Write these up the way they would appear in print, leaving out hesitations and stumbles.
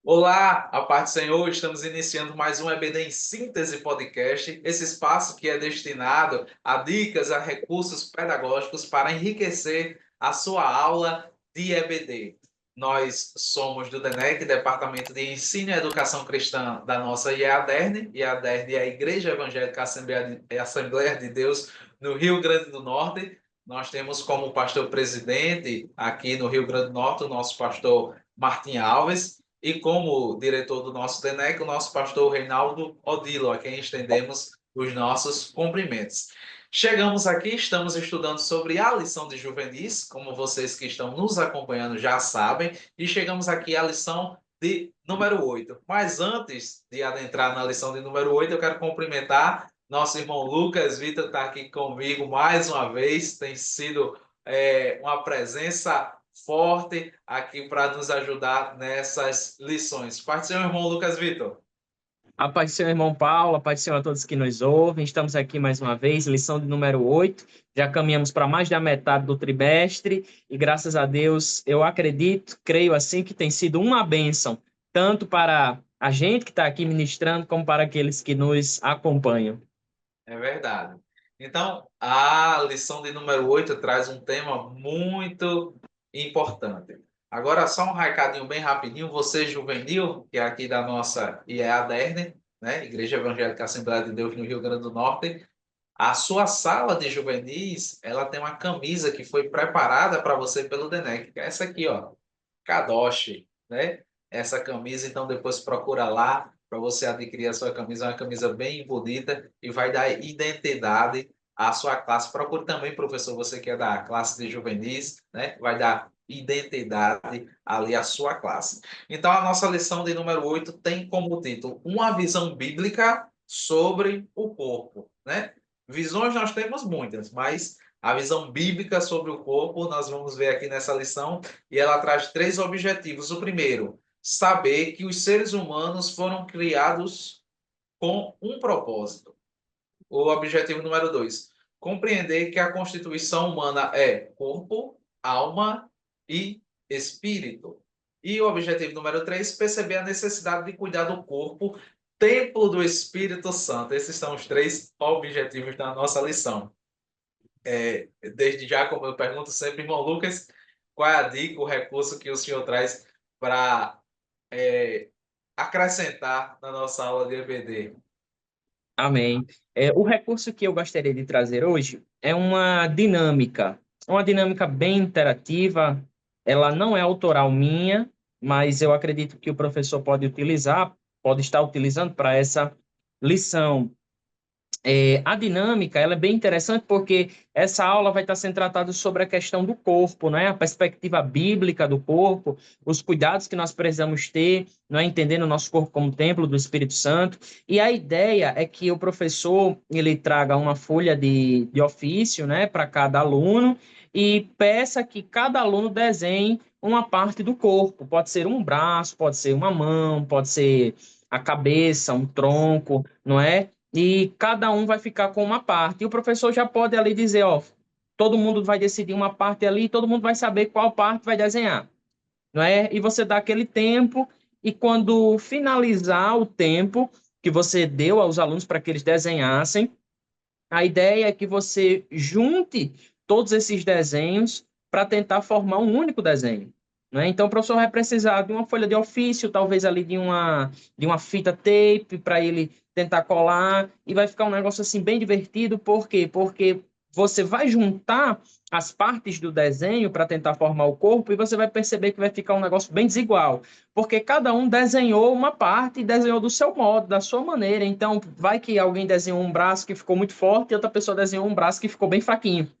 Olá, a paz do Senhor, estamos iniciando mais um EBD em Síntese Podcast, esse espaço que é destinado a dicas, a recursos pedagógicos para enriquecer a sua aula de EBD. Nós somos do DENEC, Departamento de Ensino e Educação Cristã da nossa IEADERN. IEADERN é a Igreja Evangélica Assembleia de Deus no Rio Grande do Norte. Nós temos como pastor presidente aqui no Rio Grande do Norte o nosso pastor Martim Alves, e como diretor do nosso DENEC, o nosso pastor Reinaldo Odilo, a quem estendemos os nossos cumprimentos. Chegamos aqui, estamos estudando sobre a lição de juvenis, como vocês que estão nos acompanhando já sabem, e chegamos aqui à lição de número 8. Mas antes de adentrar na lição de número 8, eu quero cumprimentar nosso irmão Lucas Vitor, está aqui comigo mais uma vez, tem sido uma presença forte aqui para nos ajudar nessas lições. Pai do Senhor, irmão Lucas Vitor. A paz do Senhor, irmão Paulo, a paz do Senhor a todos que nos ouvem. Estamos aqui mais uma vez, lição de número 8. Já caminhamos para mais da metade do trimestre e, graças a Deus, eu acredito, creio assim, que tem sido uma bênção, tanto para a gente que está aqui ministrando, como para aqueles que nos acompanham. É verdade. Então, a lição de número 8 traz um tema muito importante. Agora, só um recadinho bem rapidinho. Você, juvenil, que é aqui da nossa IEADERN, né? Igreja Evangélica Assembleia de Deus no Rio Grande do Norte, a sua sala de juvenis, ela tem uma camisa que foi preparada para você pelo DENEC. Essa aqui, ó, Kadoshi, né? Essa camisa, então depois procura lá para você adquirir a sua camisa, é uma camisa bem bonita e vai dar identidade à sua classe. Procure também, professor, você que é da classe de juvenis, né? Vai dar identidade ali à sua classe. Então, a nossa lição de número 8 tem como título Uma visão bíblica sobre o corpo, né? Visões nós temos muitas, mas a visão bíblica sobre o corpo nós vamos ver aqui nessa lição, e ela traz três objetivos. O primeiro, saber que os seres humanos foram criados com um propósito. O objetivo número 2, compreender que a constituição humana é corpo, alma e espírito. E o objetivo número 3, perceber a necessidade de cuidar do corpo, templo do Espírito Santo. Esses são os três objetivos da nossa lição. Desde já, como eu pergunto sempre, irmão Lucas, qual é a dica, o recurso que o senhor traz para acrescentar na nossa aula de EBD? Amém. O recurso que eu gostaria de trazer hoje é uma dinâmica bem interativa. Ela não é autoral minha, mas eu acredito que o professor pode estar utilizando para essa lição. A dinâmica, ela é bem interessante porque essa aula vai estar sendo tratada sobre a questão do corpo, né? A perspectiva bíblica do corpo, os cuidados que nós precisamos ter, não é? Entendendo o nosso corpo como templo do Espírito Santo. E a ideia é que o professor ele traga uma folha de ofício, né, para cada aluno e peça que cada aluno desenhe uma parte do corpo. Pode ser um braço, pode ser uma mão, pode ser a cabeça, um tronco, não é? E cada um vai ficar com uma parte. E o professor já pode ali dizer, ó, todo mundo vai decidir uma parte ali, e todo mundo vai saber qual parte vai desenhar, não é? E você dá aquele tempo, e quando finalizar o tempo que você deu aos alunos para que eles desenhassem, a ideia é que você junte todos esses desenhos para tentar formar um único desenho. Né? Então, o professor vai precisar de uma folha de ofício, talvez ali de uma fita tape para ele tentar colar, e vai ficar um negócio assim bem divertido. Por quê? Porque você vai juntar as partes do desenho para tentar formar o corpo e você vai perceber que vai ficar um negócio bem desigual, porque cada um desenhou uma parte e desenhou do seu modo, da sua maneira. Então, vai que alguém desenhou um braço que ficou muito forte e outra pessoa desenhou um braço que ficou bem fraquinho.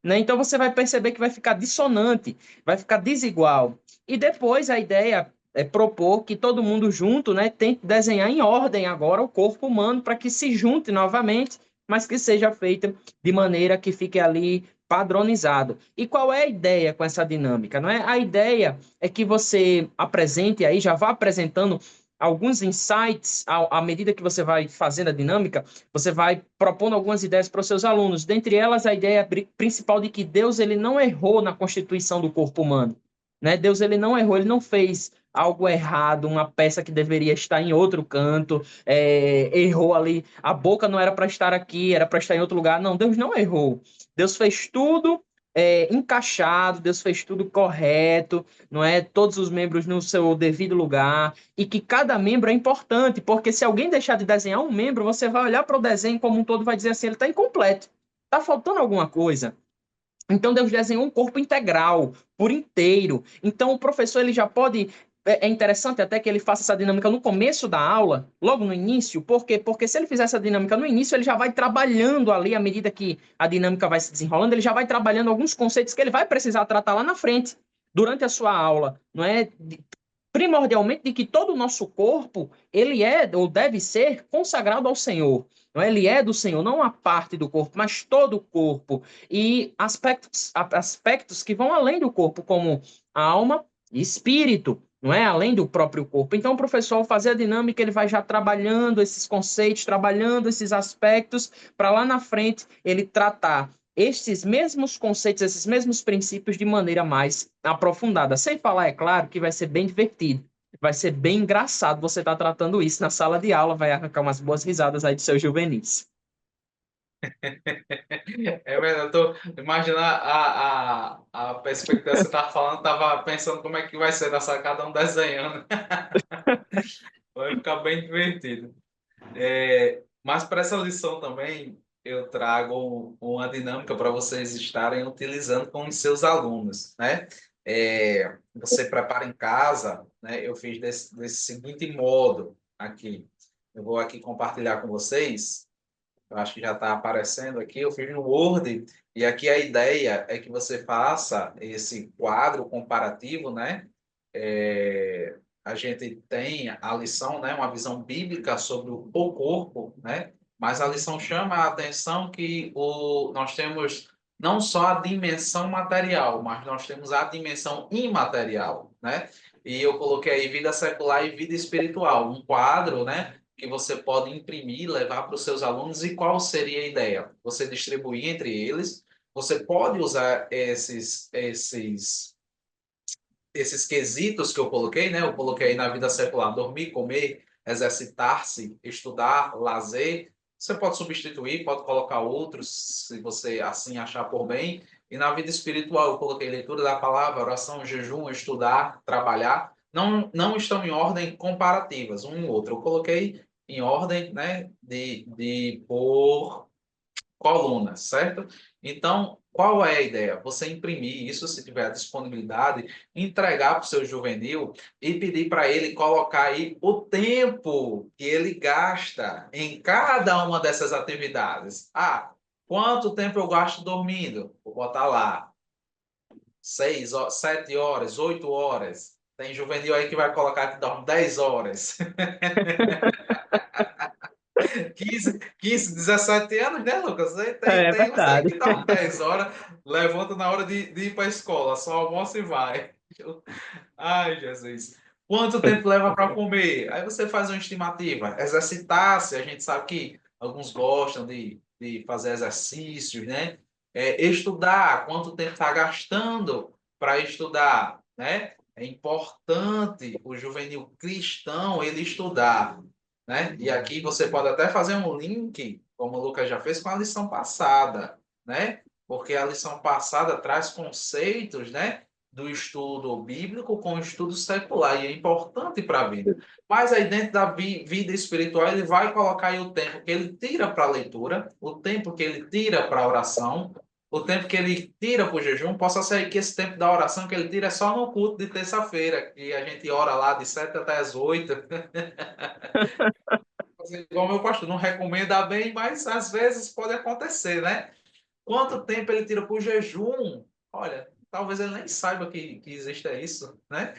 Né? Então, você vai perceber que vai ficar dissonante, vai ficar desigual. E depois a ideia é propor que todo mundo junto, né, tente desenhar em ordem agora o corpo humano para que se junte novamente, mas que seja feita de maneira que fique ali padronizado. E qual é a ideia com essa dinâmica? Não é? A ideia é que você apresente aí, já vá apresentando alguns insights à medida que você vai fazendo a dinâmica, você vai propondo algumas ideias para os seus alunos. Dentre elas, a ideia principal de que Deus ele não errou na constituição do corpo humano. Né? Deus ele não errou, ele não fez algo errado, uma peça que deveria estar em outro canto, errou ali, a boca não era para estar aqui, era para estar em outro lugar. Não, Deus não errou. Deus fez tudo encaixado, Deus fez tudo correto, não é? Todos os membros no seu devido lugar, e que cada membro é importante, porque se alguém deixar de desenhar um membro, você vai olhar para o desenho como um todo e vai dizer assim, ele está incompleto, está faltando alguma coisa. Então Deus desenhou um corpo integral, por inteiro. Então o professor ele já pode é interessante até que ele faça essa dinâmica no começo da aula, logo no início, por quê? Porque se ele fizer essa dinâmica no início, ele já vai trabalhando ali, à medida que a dinâmica vai se desenrolando, ele já vai trabalhando alguns conceitos que ele vai precisar tratar lá na frente, durante a sua aula, não é? Primordialmente de que todo o nosso corpo, ele é ou deve ser consagrado ao Senhor. Não é? Ele é do Senhor, não a parte do corpo, mas todo o corpo. E aspectos que vão além do corpo, como alma e espírito, não é? Além do próprio corpo. Então, o professor, ao fazer a dinâmica, ele vai já trabalhando esses conceitos, trabalhando esses aspectos, para lá na frente ele tratar estes mesmos conceitos, esses mesmos princípios de maneira mais aprofundada. Sem falar, é claro, que vai ser bem divertido. Vai ser bem engraçado você estar tratando isso na sala de aula, vai arrancar umas boas risadas aí de seus juvenis. É verdade, eu tô imaginando a perspectiva que você estava falando, estava pensando como é que vai ser nessa cada um desenhando. Vai ficar bem divertido. Mas para essa lição também, eu trago uma dinâmica para vocês estarem utilizando com os seus alunos, né? Você prepara em casa, né? Eu fiz desse seguinte modo aqui. Eu vou aqui compartilhar com vocês. Eu acho que já está aparecendo aqui. Eu fiz no Word e aqui a ideia é que você faça esse quadro comparativo, né? A gente tem a lição, né? Uma visão bíblica sobre o corpo, né? Mas a lição chama a atenção que nós temos não só a dimensão material, mas nós temos a dimensão imaterial, né? E eu coloquei aí vida secular e vida espiritual, um quadro, né? Que você pode imprimir, levar para os seus alunos. E qual seria a ideia? Você distribuir entre eles. Você pode usar esses quesitos que eu coloquei, né? Eu coloquei aí na vida secular: dormir, comer, exercitar-se, estudar, lazer. Você pode substituir, pode colocar outros, se você assim achar por bem. E na vida espiritual, eu coloquei leitura da palavra, oração, jejum, estudar, trabalhar. Não, não estão em ordem comparativas, um e outro. Eu coloquei em ordem, né, de por colunas, certo? Então, qual é a ideia? Você imprimir isso, se tiver a disponibilidade, entregar para o seu juvenil e pedir para ele colocar aí o tempo que ele gasta em cada uma dessas atividades. Ah, quanto tempo eu gasto dormindo? Vou botar lá. 7 horas, 8 horas. Tem juvenil aí que vai colocar que dorme 10 horas. 15, 17 anos, né, Lucas? Tem, É tem uns aí verdade. que dorme 10 horas, levanta na hora de ir para a escola, só almoça e vai. Ai, Jesus. Quanto tempo leva para comer? Aí você faz uma estimativa. Exercitar-se, a gente sabe que alguns gostam de fazer exercícios, né? Estudar, quanto tempo está gastando para estudar, né? É importante o juvenil cristão ele estudar, né? E aqui você pode até fazer um link, como o Lucas já fez, com a lição passada, né? Porque a lição passada traz conceitos, né? Do estudo bíblico com o estudo secular, e é importante para a vida. Mas aí dentro da vida espiritual, ele vai colocar aí o tempo que ele tira para a leitura, o tempo que ele tira para a oração, o tempo que ele tira para o jejum. Possa ser que esse tempo da oração que ele tira é só no culto de terça-feira, que a gente ora lá de 7 até as 8. Igual meu pastor, não recomenda bem, mas às vezes pode acontecer, né? Quanto tempo ele tira para o jejum? Olha, talvez ele nem saiba que existe isso, né?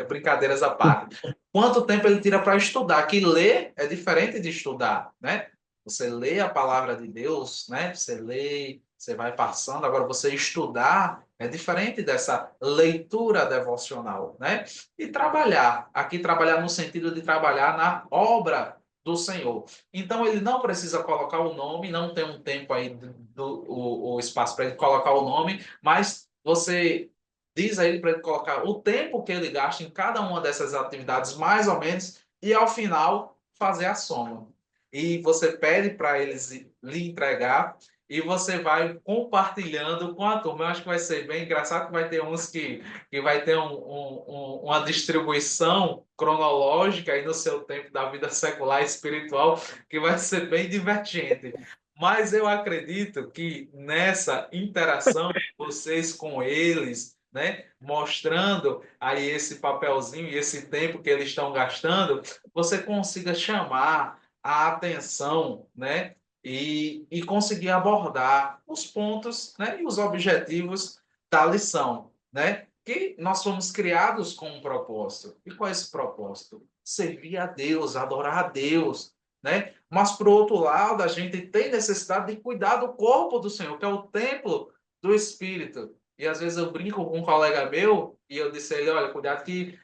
Brincadeiras à parte. Quanto tempo ele tira para estudar? Que ler é diferente de estudar, né? Você lê a palavra de Deus, né? Você lê, você vai passando. Agora, você estudar é diferente dessa leitura devocional, né? E trabalhar. Aqui, trabalhar no sentido de trabalhar na obra do Senhor. Então, ele não precisa colocar o nome, não tem um tempo aí o espaço para ele colocar o nome, mas você diz a ele para ele colocar o tempo que ele gasta em cada uma dessas atividades, mais ou menos, e ao final fazer a soma. E você pede para eles lhe entregar e você vai compartilhando com a turma. Eu acho que vai ser bem engraçado, que vai ter uns que vai ter uma distribuição cronológica aí no seu tempo da vida secular e espiritual, que vai ser bem divertente. Mas eu acredito que nessa interação de vocês com eles, né, mostrando aí esse papelzinho e esse tempo que eles estão gastando, você consiga chamar a atenção, né, e conseguir abordar os pontos, né, e os objetivos da lição, né? Que nós fomos criados com um propósito. E qual é esse propósito? Servir a Deus, adorar a Deus, né? Mas, por outro lado, a gente tem necessidade de cuidar do corpo do Senhor, que é o templo do Espírito. E às vezes eu brinco com um colega meu e eu disse a ele, olha, cuidado que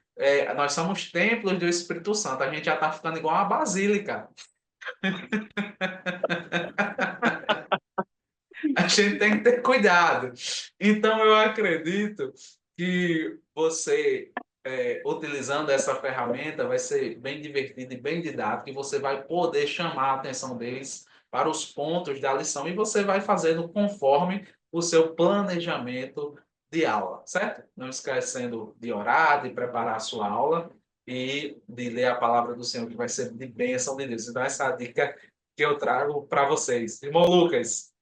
nós somos templos do Espírito Santo. A gente já está ficando igual uma basílica. A gente tem que ter cuidado. Então, eu acredito que você, utilizando essa ferramenta, vai ser bem divertido e bem didático, e você vai poder chamar a atenção deles para os pontos da lição, e você vai fazendo conforme o seu planejamento de aula, certo? Não esquecendo de orar, de preparar a sua aula e de ler a palavra do Senhor, que vai ser de bênção de Deus. Então, essa é a dica que eu trago para vocês. Irmão Lucas,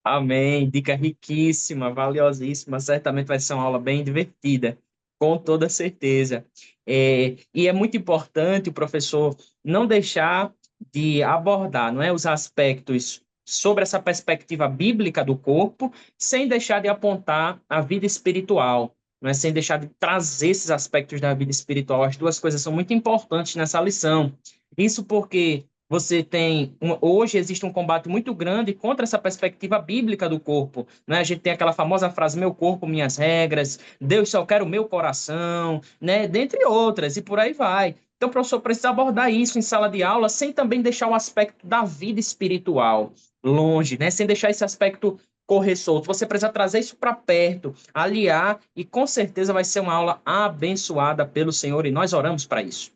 Amém. Dica riquíssima, valiosíssima. Certamente vai ser uma aula bem divertida, com toda certeza. E é muito importante o professor não deixar de abordar, não é, os aspectos sobre essa perspectiva bíblica do corpo, sem deixar de apontar a vida espiritual, não é, sem deixar de trazer esses aspectos da vida espiritual. As duas coisas são muito importantes nessa lição. Isso porque você tem hoje existe um combate muito grande contra essa perspectiva bíblica do corpo, né? A gente tem aquela famosa frase meu corpo, minhas regras, Deus só quer o meu coração, né? Dentre outras e por aí vai. Então o professor precisa abordar isso em sala de aula sem também deixar o aspecto da vida espiritual longe, né? Sem deixar esse aspecto correr solto. Você precisa trazer isso para perto, aliar e com certeza vai ser uma aula abençoada pelo Senhor e nós oramos para isso.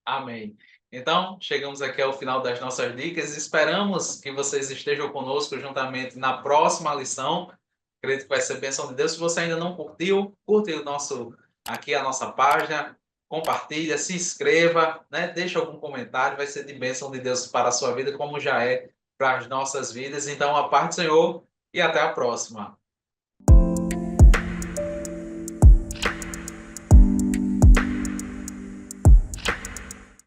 amém. Então, chegamos aqui ao final das nossas dicas. Esperamos que vocês estejam conosco juntamente na próxima lição. Acredito que vai ser bênção de Deus. Se você ainda não curtiu, curte o nosso, aqui a nossa página, compartilha, se inscreva, né? Deixa algum comentário, vai ser de bênção de Deus para a sua vida, como já é para as nossas vidas. Então, a paz do Senhor e até a próxima.